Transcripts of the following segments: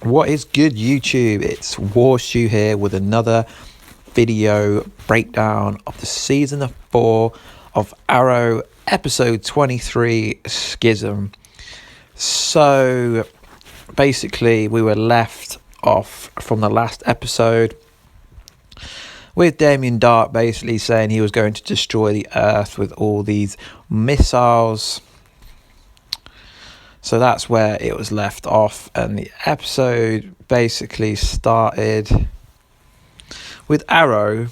What is good, YouTube? It's Warshoe here with another video breakdown of the season 4 of Arrow, episode 23, Schism. So basically we were left off from the last episode with Damien Darhk basically saying he was going to destroy the Earth with all these missiles. So that's where it was left off, and the episode basically started with Arrow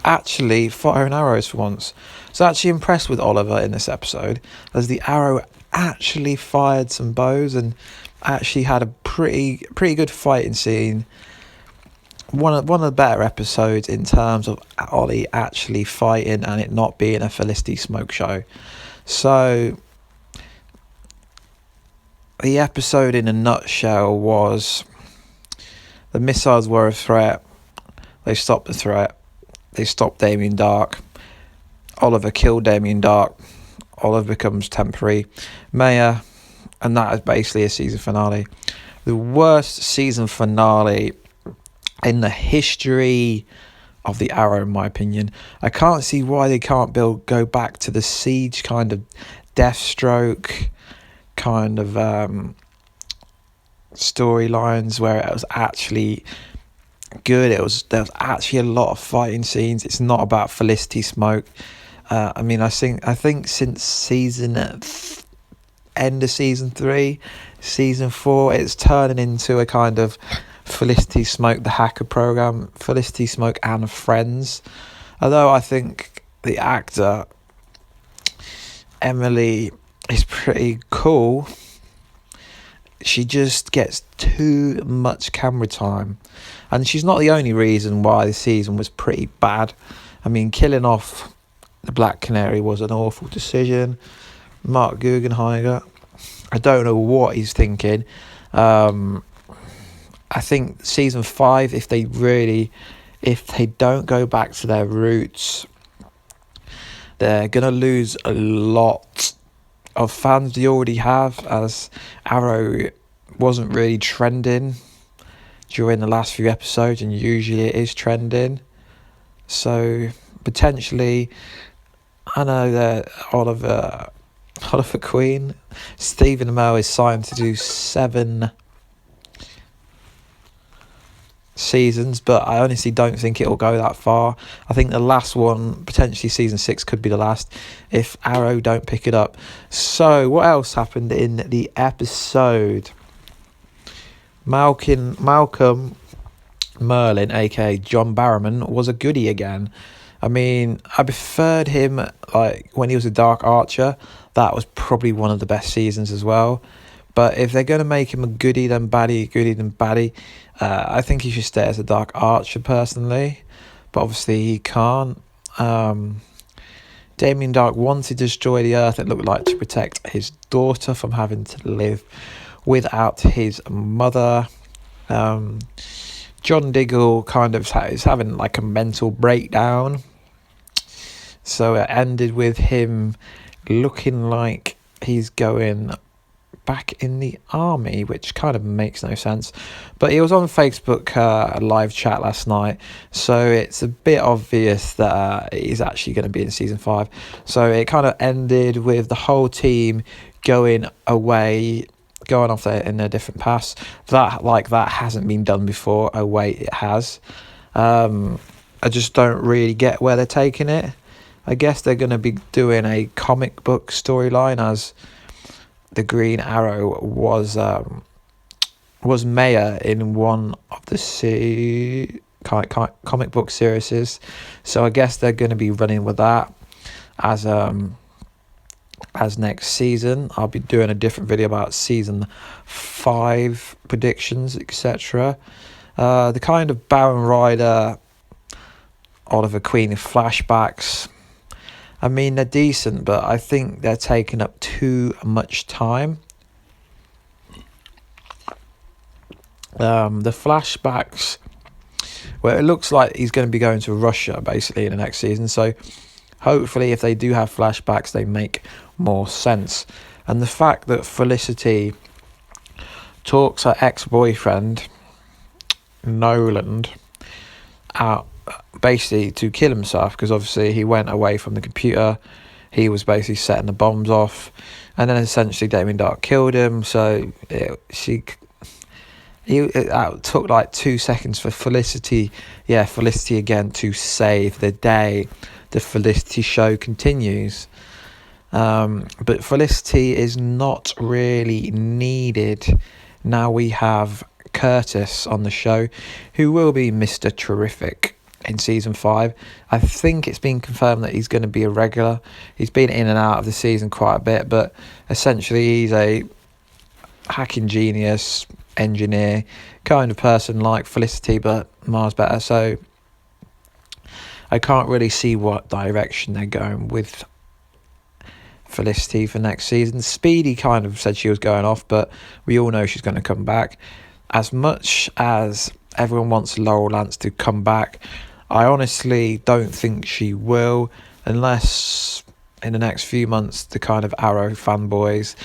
actually firing arrows for once. So actually impressed with Oliver in this episode, as the Arrow actually fired some bows and actually had a pretty good fighting scene. One of the better episodes in terms of Ollie actually fighting and it not being a Felicity smoke show. So the episode in a nutshell was the missiles were a threat. They stopped the threat. They stopped Damien Darhk. Oliver killed Damien Darhk. Oliver becomes temporary mayor, and that is basically a season finale. The worst season finale in the history of the Arrow, in my opinion. I can't see why they can't go back to the Siege kind of Deathstroke kind of storylines where it was actually good. There was actually a lot of fighting scenes. It's not about Felicity smoke. I think since end of season 3, season 4, it's turning into a kind of Felicity Smoke the hacker program, Felicity Smoke and Friends. Although I think the actor Emily is pretty cool, she just gets too much camera time, and she's not the only reason why the season was pretty bad. I mean, killing off the Black Canary was an awful decision. Mark Guggenheimer, I don't know what he's thinking. I think season 5, if they don't go back to their roots, they're gonna lose a lot of fans they already have, as Arrow wasn't really trending during the last few episodes, and usually it is trending. So potentially, I know that Oliver Queen, Stephen Amell is signed to do 7 seasons, but I honestly don't think it'll go that far. I think the last one, potentially season 6, could be the last if Arrow don't pick it up. So what else happened in the episode? Malcolm Merlin, aka John Barrowman, was a goodie again. I mean, I preferred him like when he was a Dark Archer. That was probably one of the best seasons as well. But if they're going to make him a goodie then baddie, I think he should stay as a Dark Archer personally. But obviously he can't. Damien Darhk wanted to destroy the Earth, it looked like, to protect his daughter from having to live without his mother. John Diggle kind of is having like a mental breakdown. So it ended with him looking like he's going back in the army, which kind of makes no sense. But he was on Facebook live chat last night, so it's a bit obvious that he's actually going to be in season 5. So it kind of ended with the whole team going away, going off there in their different paths. That hasn't been done before. Oh wait, it has. I just don't really get where they're taking it. I guess they're going to be doing a comic book storyline, as the Green Arrow was mayor in one of the comic book series. So I guess they're going to be running with that as next season. I'll be doing a different video about season 5 predictions, etc. The kind of Baron Rider, Oliver Queen flashbacks, I mean, they're decent, but I think they're taking up too much time. The flashbacks, well, it looks like he's going to be going to Russia basically in the next season, so hopefully if they do have flashbacks they make more sense. And the fact that Felicity talks her ex-boyfriend Noland out basically to kill himself, because obviously he went away from the computer. He was basically setting the bombs off, and then essentially Damien Darhk killed him. So it took like 2 seconds for Felicity again to save the day. The Felicity show continues. But Felicity is not really needed. Now we have Curtis on the show, who will be Mr. Terrific in season 5. I think it's been confirmed that he's going to be a regular. He's been in and out of the season quite a bit, but essentially he's a hacking genius, engineer kind of person like Felicity, but miles better. So I can't really see what direction they're going with Felicity for next season. Speedy kind of said she was going off, but we all know she's going to come back. As much as everyone wants Laurel Lance to come back, I honestly don't think she will, unless in the next few months the kind of Arrow fanboys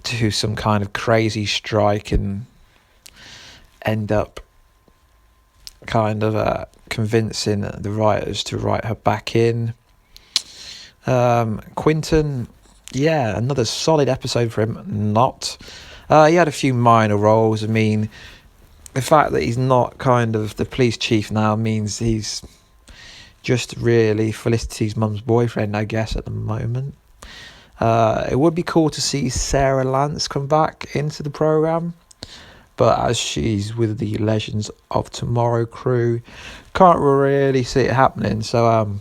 do some kind of crazy strike and end up kind of convincing the writers to write her back in. Quinton, yeah, another solid episode for him. Not. He had a few minor roles. I mean, the fact that he's not kind of the police chief now means he's just really Felicity's mum's boyfriend, I guess, at the moment. It would be cool to see Sarah Lance come back into the program, but as she's with the Legends of Tomorrow crew, can't really see it happening. So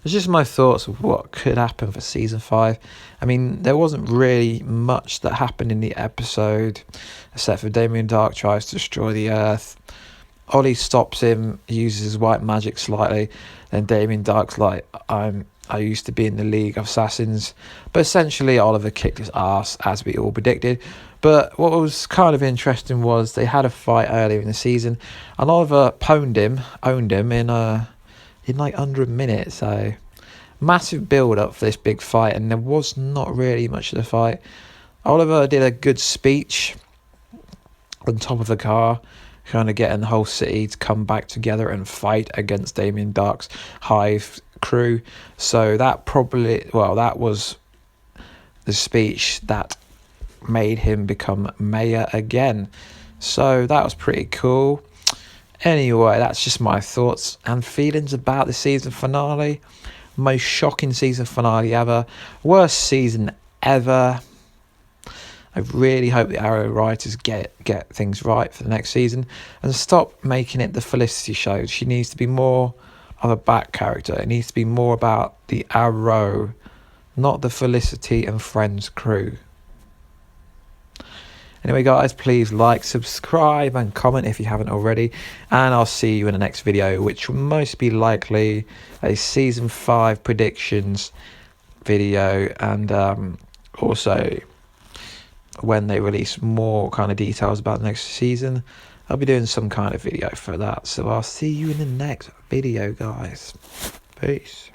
it's just my thoughts of what could happen for season 5. I mean, there wasn't really much that happened in the episode, except for Damien Darhk tries to destroy the Earth. Ollie stops him, uses his white magic slightly, then Damien Darhk's like, I used to be in the League of Assassins. But essentially Oliver kicked his ass, as we all predicted. But what was kind of interesting was they had a fight earlier in the season, and Oliver owned him in like under a minute. So massive build up for this big fight, and there was not really much of the fight. Oliver did a good speech on top of the car, kind of getting the whole city to come back together and fight against Damien Darhk's Hive crew. So that was the speech that made him become mayor again. So that was pretty cool. Anyway, that's just my thoughts and feelings about the season finale. Most shocking season finale ever. Worst season ever. I really hope the Arrow writers get things right for the next season and stop making it the Felicity show. She needs to be more of a back character. It needs to be more about the Arrow, not the Felicity and Friends crew. Anyway, guys, please like, subscribe and comment if you haven't already, and I'll see you in the next video, which will most be likely a season 5 predictions video, and also when they release more kind of details about the next season, I'll be doing some kind of video for that. So I'll see you in the next video, guys. Peace.